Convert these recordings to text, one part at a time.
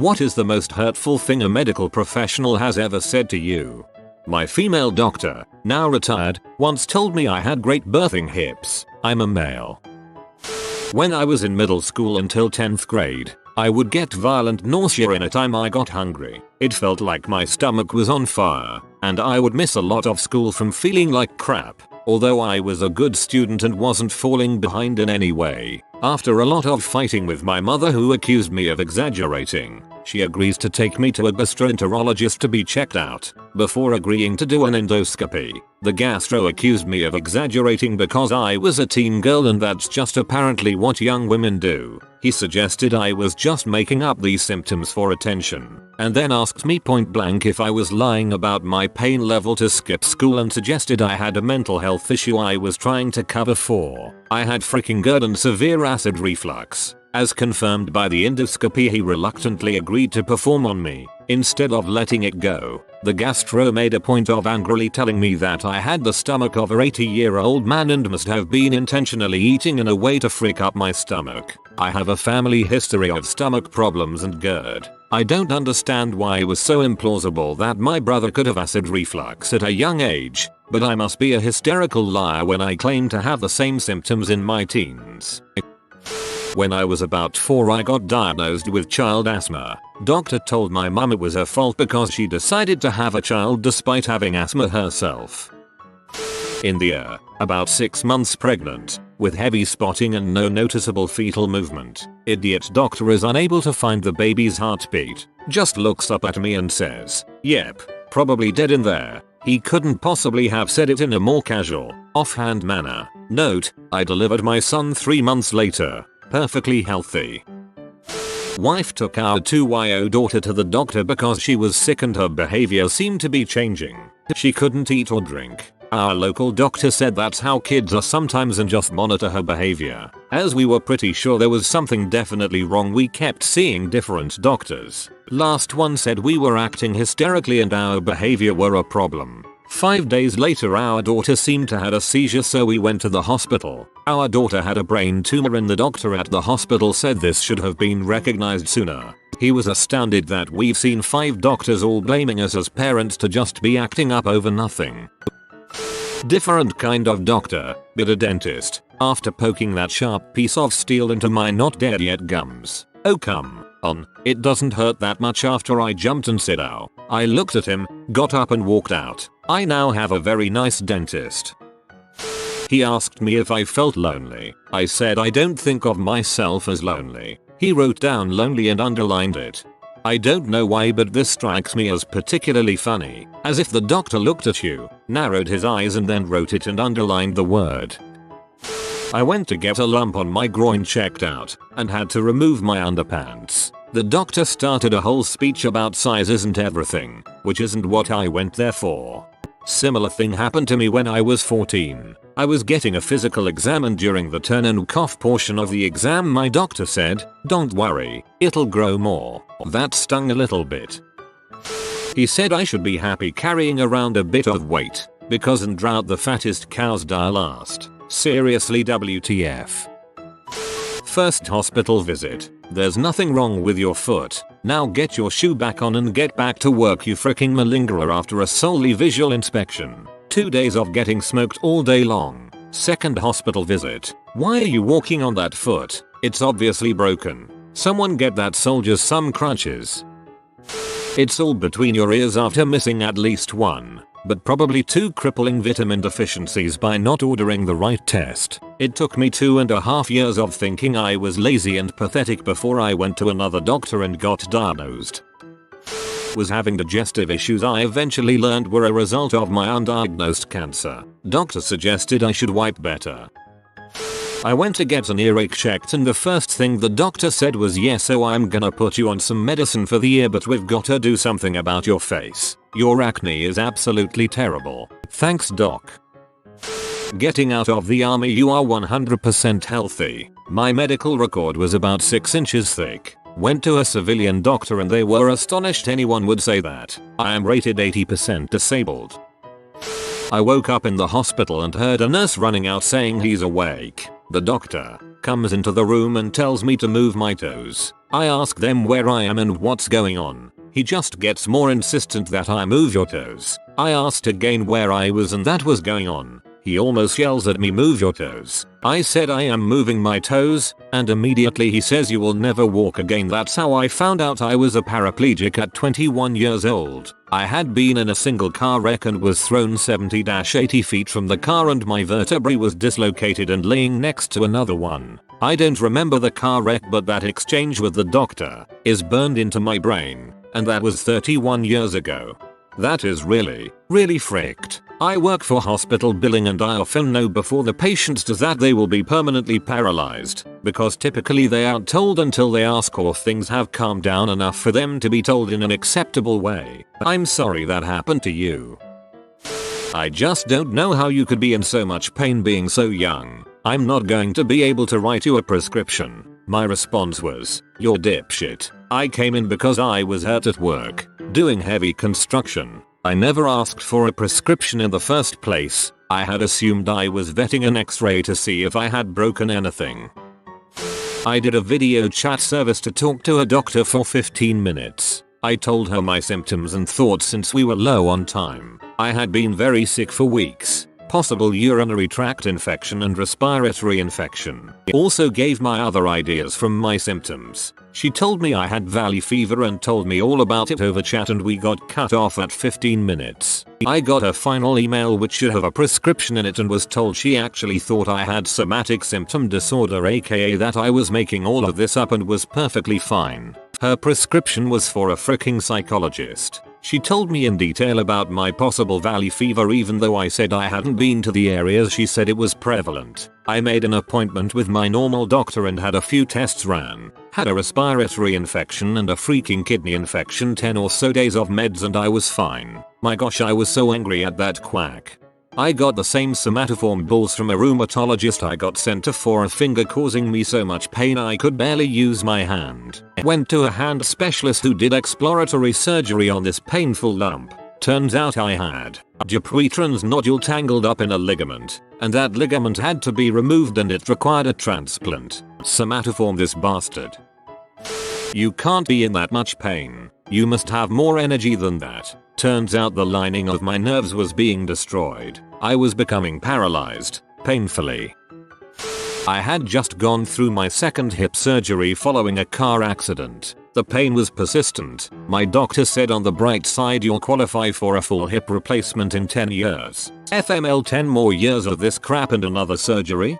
What is the most hurtful thing a medical professional has ever said to you? My female doctor, now retired, once told me I had great birthing hips. I'm a male. When I was in middle school until 10th grade, I would get violent nausea anytime I got hungry. It felt like my stomach was on fire, and I would miss a lot of school from feeling like crap, although I was a good student and wasn't falling behind in any way. After a lot of fighting with my mother, who accused me of exaggerating, she agrees to take me to a gastroenterologist to be checked out, before agreeing to do an endoscopy. The gastro accused me of exaggerating because I was a teen girl, and that's just apparently what young women do. He suggested I was just making up these symptoms for attention, and then asked me point blank if I was lying about my pain level to skip school, and suggested I had a mental health issue I was trying to cover for. I had freaking GERD and severe acid reflux. As confirmed by the endoscopy, he reluctantly agreed to perform on me. Instead of letting it go, the gastro made a point of angrily telling me that I had the stomach of a 80-year-old man and must have been intentionally eating in a way to freak up my stomach. I have a family history of stomach problems and GERD. I don't understand why it was so implausible that my brother could have acid reflux at a young age, but I must be a hysterical liar when I claim to have the same symptoms in my teens. When I was about 4, I got diagnosed with child asthma. Doctor told my mum it was her fault because she decided to have a child despite having asthma herself. In the year, about 6 months pregnant, with heavy spotting and no noticeable fetal movement, idiot doctor is unable to find the baby's heartbeat, just looks up at me and says, "Yep, probably dead in there." He couldn't possibly have said it in a more casual, offhand manner. Note, I delivered my son 3 months later. Perfectly healthy. Wife took our 2-year-old daughter to the doctor because she was sick and her behavior seemed to be changing. She couldn't eat or drink. Our local doctor said that's how kids are sometimes and just monitor her behavior. As we were pretty sure there was something definitely wrong, we kept seeing different doctors. Last one said we were acting hysterically and our behavior were a problem. 5 days later, our daughter seemed to have a seizure, so we went to the hospital. Our daughter had a brain tumor and the doctor at the hospital said this should have been recognized sooner. He was astounded that we've seen 5 doctors all blaming us as parents to just be acting up over nothing. Different kind of doctor, but a dentist, after poking that sharp piece of steel into my not dead yet gums. Oh come on, it doesn't hurt that much. After I jumped and said ow, I looked at him, got up and walked out. I now have a very nice dentist. He asked me if I felt lonely. I said I don't think of myself as lonely. He wrote down lonely and underlined it. I don't know why, but this strikes me as particularly funny, as if the doctor looked at you, narrowed his eyes and then wrote it and underlined the word. I went to get a lump on my groin checked out and had to remove my underpants. The doctor started a whole speech about sizes and everything, which isn't what I went there for. Similar thing happened to me when I was 14. I was getting a physical exam and during the turn and cough portion of the exam my doctor said, "Don't worry, it'll grow more." That stung a little bit. He said I should be happy carrying around a bit of weight, because in drought the fattest cows die last. Seriously, WTF. First hospital visit. There's nothing wrong with your foot. Now get your shoe back on and get back to work, you freaking malingerer. After a solely visual inspection. 2 days of getting smoked all day long. Second hospital visit. Why are you walking on that foot? It's obviously broken. Someone get that soldier some crutches. It's all between your ears after missing at least 1, but probably 2 crippling vitamin deficiencies by not ordering the right test. It took me 2.5 years of thinking I was lazy and pathetic before I went to another doctor and got diagnosed. Was having digestive issues I eventually learned were a result of my undiagnosed cancer. Doctor suggested I should wipe better. I went to get an earache checked and the first thing the doctor said was, "Yeah, so I'm gonna put you on some medicine for the ear, but we've gotta do something about your face. Your acne is absolutely terrible. Thanks, doc." Getting out of the army, you are 100% healthy. My medical record was about 6 inches thick. Went to a civilian doctor and they were astonished anyone would say that. I am rated 80% disabled. I woke up in the hospital and heard a nurse running out saying he's awake. The doctor comes into the room and tells me to move my toes. I ask them where I am and what's going on. He just gets more insistent that I move your toes. I asked again where I was and that was going on. He almost yells at me, move your toes. I said I am moving my toes, and immediately he says you will never walk again. That's how I found out I was a paraplegic at 21 years old. I had been in a single car wreck and was thrown 70-80 feet from the car and my vertebrae was dislocated and laying next to another one. I don't remember the car wreck, but that exchange with the doctor is burned into my brain, and that was 31 years ago. That is really fricked. I work for hospital billing and I often know before the patient does that they will be permanently paralyzed, because typically they aren't told until they ask or things have calmed down enough for them to be told in an acceptable way. I'm sorry that happened to you. I just don't know how you could be in so much pain being so young. I'm not going to be able to write you a prescription. My response was, you're dipshit. I came in because I was hurt at work, doing heavy construction. I never asked for a prescription in the first place. I had assumed I was vetting an x-ray to see if I had broken anything. I did a video chat service to talk to a doctor for 15 minutes. I told her my symptoms and thoughts since we were low on time. I had been very sick for weeks. Possible urinary tract infection and respiratory infection. Also gave my other ideas from my symptoms. She told me I had valley fever and told me all about it over chat and we got cut off at 15 minutes. I got a final email which should have a prescription in it and was told she actually thought I had somatic symptom disorder, aka that I was making all of this up and was perfectly fine. Her prescription was for a freaking psychologist. She told me in detail about my possible valley fever even though I said I hadn't been to the areas she said it was prevalent. I made an appointment with my normal doctor and had a few tests ran. Had a respiratory infection and a freaking kidney infection, 10 or so days of meds and I was fine. My gosh, I was so angry at that quack. I got the same somatoform balls from a rheumatologist I got sent to for a finger causing me so much pain I could barely use my hand. Went to a hand specialist who did exploratory surgery on this painful lump. Turns out I had a Dupuytren's nodule tangled up in a ligament, and that ligament had to be removed and it required a transplant. Somatoform this bastard. You can't be in that much pain. You must have more energy than that. Turns out the lining of my nerves was being destroyed. I was becoming paralyzed, painfully. I had just gone through my second hip surgery following a car accident. The pain was persistent. My doctor said on the bright side you'll qualify for a full hip replacement in 10 years. FML 10 more years of this crap and another surgery?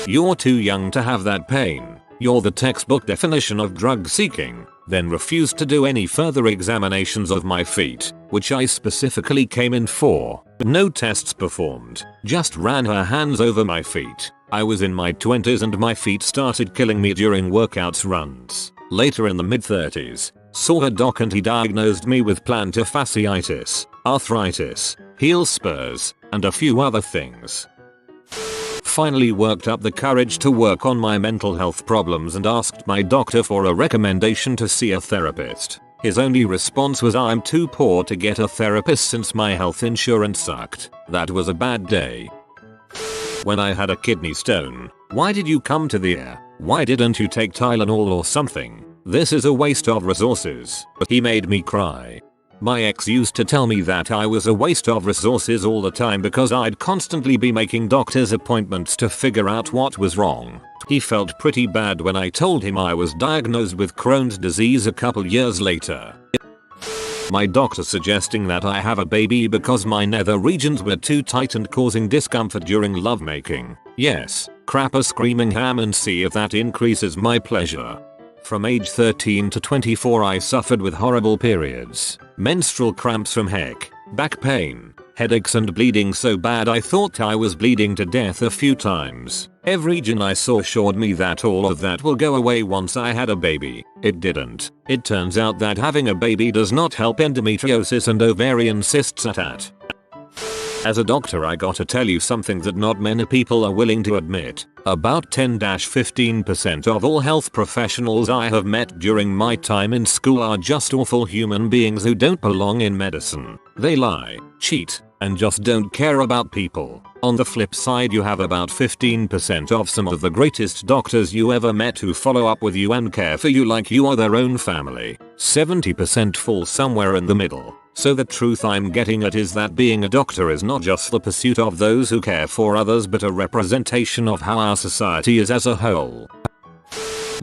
You're too young to have that pain. You're the textbook definition of drug seeking. Then refused to do any further examinations of my feet, which I specifically came in for. No tests performed, just ran her hands over my feet. I was in my 20s and my feet started killing me during workouts runs. Later in the mid-30s, saw a doc and he diagnosed me with plantar fasciitis, arthritis, heel spurs, and a few other things. Finally worked up the courage to work on my mental health problems and asked my doctor for a recommendation to see a therapist. His only response was I'm too poor to get a therapist since my health insurance sucked. That was a bad day. When I had a kidney stone, why did you come to the ER? Why didn't you take Tylenol or something? This is a waste of resources. He made me cry. My ex used to tell me that I was a waste of resources all the time because I'd constantly be making doctor's appointments to figure out what was wrong. He felt pretty bad when I told him I was diagnosed with Crohn's disease a couple years later. My doctor suggesting that I have a baby because my nether regions were too tight and causing discomfort during lovemaking. Yes, crap a screaming ham and see if that increases my pleasure. From age 13 to 24 I suffered with horrible periods, menstrual cramps from heck, back pain, headaches and bleeding so bad I thought I was bleeding to death a few times. Every gyn I saw assured me that all of that will go away once I had a baby. It didn't. It turns out that having a baby does not help endometriosis and ovarian cysts at. As a doctor I gotta tell you something that not many people are willing to admit. About 10-15% of all health professionals I have met during my time in school are just awful human beings who don't belong in medicine. They lie, cheat, and just don't care about people. On the flip side, you have about 15% of some of the greatest doctors you ever met who follow up with you and care for you like you are their own family. 70% fall somewhere in the middle. So the truth I'm getting at is that being a doctor is not just the pursuit of those who care for others, but a representation of how our society is as a whole.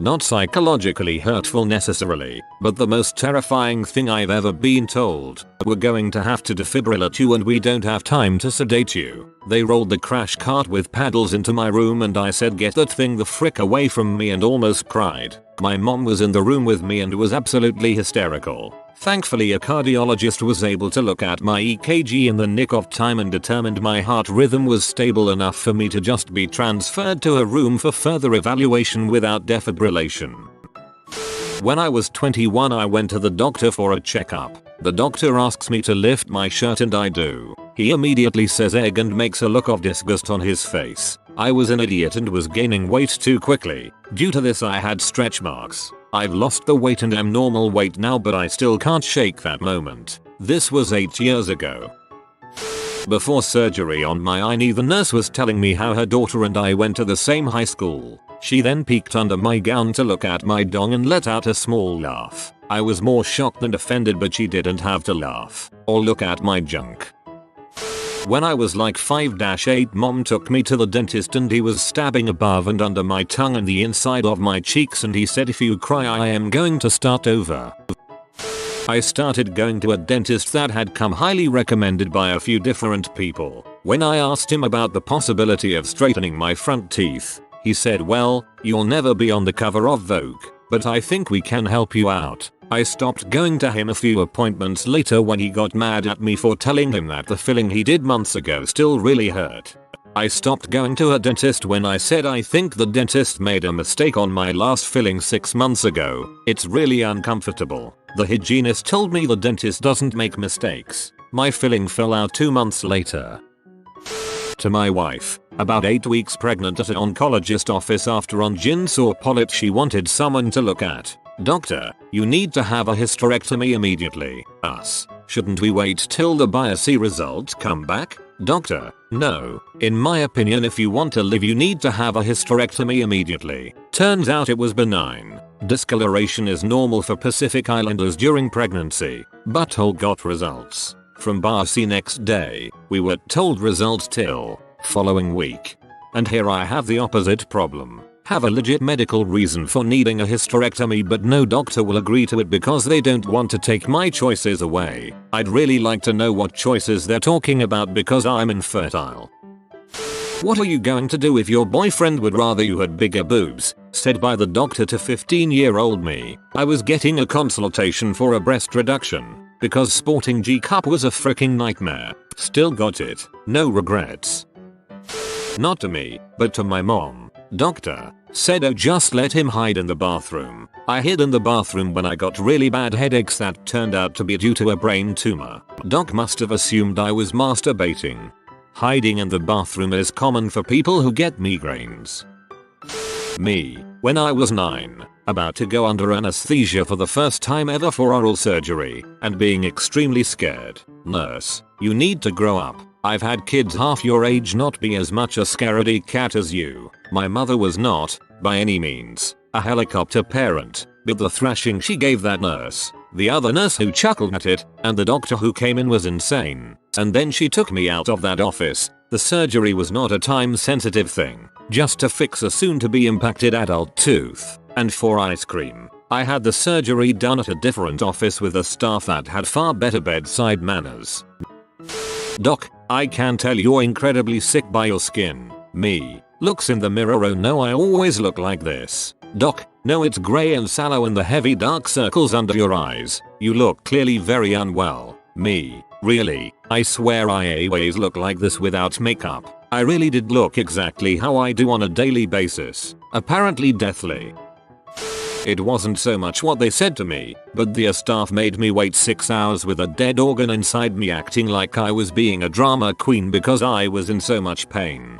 Not psychologically hurtful necessarily, but the most terrifying thing I've ever been told. We're going to have to defibrillate you and we don't have time to sedate you. They rolled the crash cart with paddles into my room and I said, "Get that thing the frick away from me," and almost cried. My mom was in the room with me and was absolutely hysterical. Thankfully, a cardiologist was able to look at my EKG in the nick of time and determined my heart rhythm was stable enough for me to just be transferred to a room for further evaluation without defibrillation. When I was 21, I went to the doctor for a checkup. The doctor asks me to lift my shirt and I do. He immediately says egg and makes a look of disgust on his face. I was an idiot and was gaining weight too quickly. Due to this, I had stretch marks. I've lost the weight and am normal weight now, but I still can't shake that moment. This was 8 years ago. Before surgery on my eye knee, the nurse was telling me how her daughter and I went to the same high school. She then peeked under my gown to look at my dong and let out a small laugh. I was more shocked than offended, but she didn't have to laugh or look at my junk. When I was like 5-8, mom took me to the dentist and he was stabbing above and under my tongue and the inside of my cheeks, and he said, "If you cry, I am going to start over." I started going to a dentist that had come highly recommended by a few different people. When I asked him about the possibility of straightening my front teeth, he said, "Well, you'll never be on the cover of Vogue, but I think we can help you out." I stopped going to him a few appointments later when he got mad at me for telling him that the filling he did months ago still really hurt. I stopped going to a dentist when I said I think the dentist made a mistake on my last filling 6 months ago. It's really uncomfortable. The hygienist told me the dentist doesn't make mistakes. My filling fell out 2 months later. To my wife, about 8 weeks pregnant at an oncologist office after Onjin saw polyps she wanted someone to look at. "Doctor, you need to have a hysterectomy immediately." Us. "Shouldn't we wait till the biopsy results come back?" Doctor, "No. In my opinion, if you want to live, you need to have a hysterectomy immediately." Turns out it was benign. Discoloration is normal for Pacific Islanders during pregnancy. Butthole got results. From biopsy next day. We were told results till following week. And here I have the opposite problem. Have a legit medical reason for needing a hysterectomy, but no doctor will agree to it because they don't want to take my choices away. I'd really like to know what choices they're talking about because I'm infertile. "What are you going to do if your boyfriend would rather you had bigger boobs?" said by the doctor to 15-year-old me. I was getting a consultation for a breast reduction because sporting G-cup was a freaking nightmare. Still got it. No regrets. Not to me, but to my mom. Doctor said, "Oh, just let him hide in the bathroom." I hid in the bathroom when I got really bad headaches that turned out to be due to a brain tumor. Doc must have assumed I was masturbating. Hiding in the bathroom is common for people who get migraines. Me, when I was 9, about to go under anesthesia for the first time ever for oral surgery, and being extremely scared. "Nurse, you need to grow up. I've had kids half your age, not be as much a scaredy cat as you." My mother was not, by any means, a helicopter parent, but the thrashing she gave that nurse, the other nurse who chuckled at it, and the doctor who came in was insane. And then she took me out of that office. The surgery was not a time-sensitive thing, just to fix a soon-to-be impacted adult tooth, and for ice cream. I had the surgery done at a different office with a staff that had far better bedside manners. "Doc, I can tell you're incredibly sick by your skin." Me, looks in the mirror, "Oh no, I always look like this." Doc, "No, it's grey and sallow and the heavy dark circles under your eyes. You look clearly very unwell." Me, "Really? I swear I always look like this without makeup. I really did look exactly how I do on a daily basis. Apparently deathly." It wasn't so much what they said to me, but the staff made me wait 6 hours with a dead organ inside me, acting like I was being a drama queen because I was in so much pain.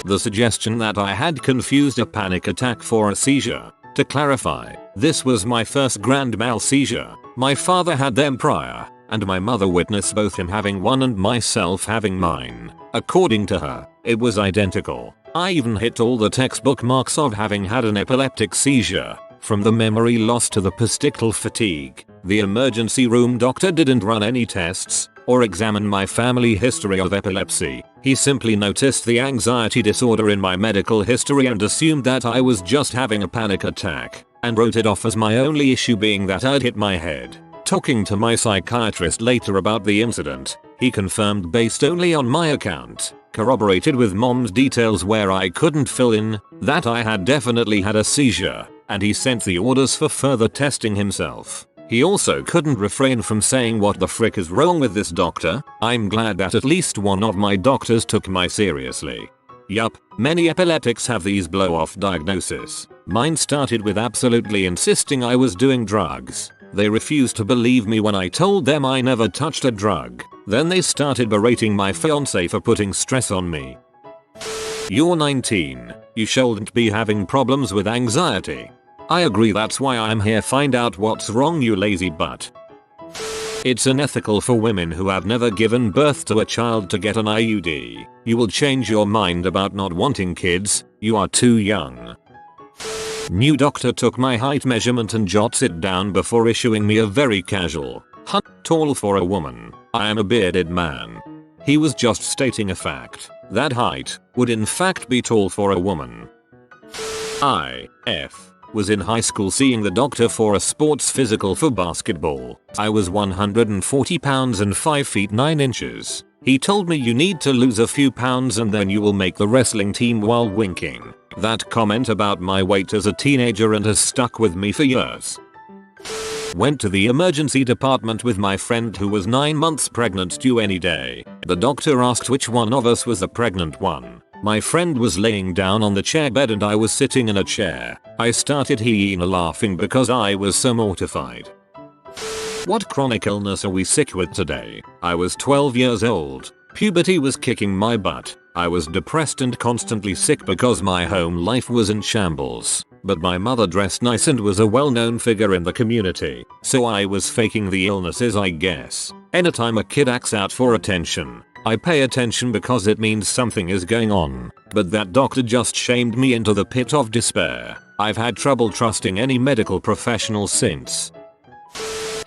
The suggestion that I had confused a panic attack for a seizure. To clarify, this was my first grand mal seizure. My father had them prior, and my mother witnessed both him having one and myself having mine. According to her, it was identical. I even hit all the textbook marks of having had an epileptic seizure. From the memory loss to the post-ictal fatigue, the emergency room doctor didn't run any tests or examine my family history of epilepsy. He simply noticed the anxiety disorder in my medical history and assumed that I was just having a panic attack, and wrote it off as my only issue being that I'd hit my head. Talking to my psychiatrist later about the incident, he confirmed based only on my account, corroborated with mom's details where I couldn't fill in, that I had definitely had a seizure, and he sent the orders for further testing himself. He also couldn't refrain from saying, "What the frick is wrong with this doctor?" I'm glad that at least one of my doctors took my seriously. Yup, many epileptics have these blow-off diagnoses. Mine started with absolutely insisting I was doing drugs. They refused to believe me when I told them I never touched a drug. Then they started berating my fiance for putting stress on me. You're 19. You shouldn't be having problems with anxiety. I agree, that's why I'm here, find out what's wrong, you lazy butt. It's unethical for women who have never given birth to a child to get an IUD. You will change your mind about not wanting kids, you are too young. New doctor took my height measurement and jots it down before issuing me a very casual, tall for a woman. I am a bearded man. He was just stating a fact. That height would in fact be tall for a woman. I was in high school seeing the doctor for a sports physical for basketball. I was 140 pounds and 5 feet 9 inches. He told me, "You need to lose a few pounds and then you will make the wrestling team," while winking. That comment about my weight as a teenager and has stuck with me for years. Went to the emergency department with my friend who was 9 months pregnant, due any day. The doctor asked which one of us was the pregnant one. My friend was laying down on the chair bed and I was sitting in a chair. I started laughing because I was so mortified. What chronic illness are we sick with today? I was 12 years old. Puberty was kicking my butt. I was depressed and constantly sick because my home life was in shambles. But my mother dressed nice and was a well-known figure in the community, so I was faking the illnesses, I guess. Anytime a kid acts out for attention, I pay attention because it means something is going on. But that doctor just shamed me into the pit of despair. I've had trouble trusting any medical professional since.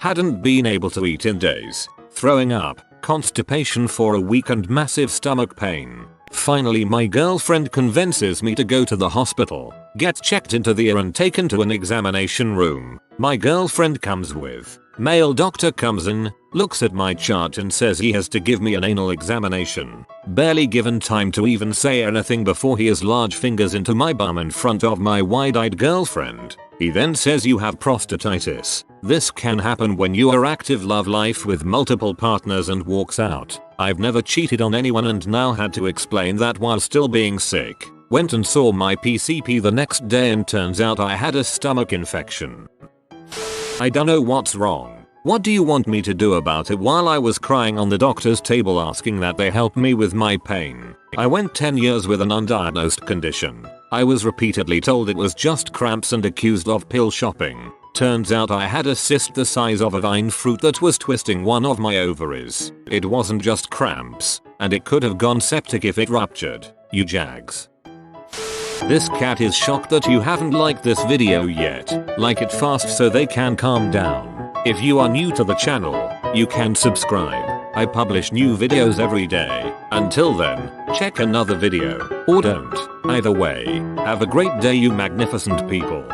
Hadn't been able to eat in days. Throwing up, constipation for a week and massive stomach pain. Finally my girlfriend convinces me to go to the hospital, get checked into the ear and taken to an examination room. My girlfriend comes with. Male doctor comes in, looks at my chart and says he has to give me an anal examination. Barely given time to even say anything before he has large fingers into my bum in front of my wide-eyed girlfriend. He then says, "You have prostatitis. This can happen when you are active love life with multiple partners," and walks out. I've never cheated on anyone and now had to explain that while still being sick. Went and saw my PCP the next day and turns out I had a stomach infection. I don't know what's wrong. What do you want me to do about it? While I was crying on the doctor's table asking that they help me with my pain. I went 10 years with an undiagnosed condition. I was repeatedly told it was just cramps and accused of pill shopping. Turns out I had a cyst the size of a vine fruit that was twisting one of my ovaries. It wasn't just cramps, and it could have gone septic if it ruptured. You jags. This cat is shocked that you haven't liked this video yet. Like it fast so they can calm down. If you are new to the channel, you can subscribe. I publish new videos every day. Until then, check another video, or don't. Either way, have a great day, you magnificent people.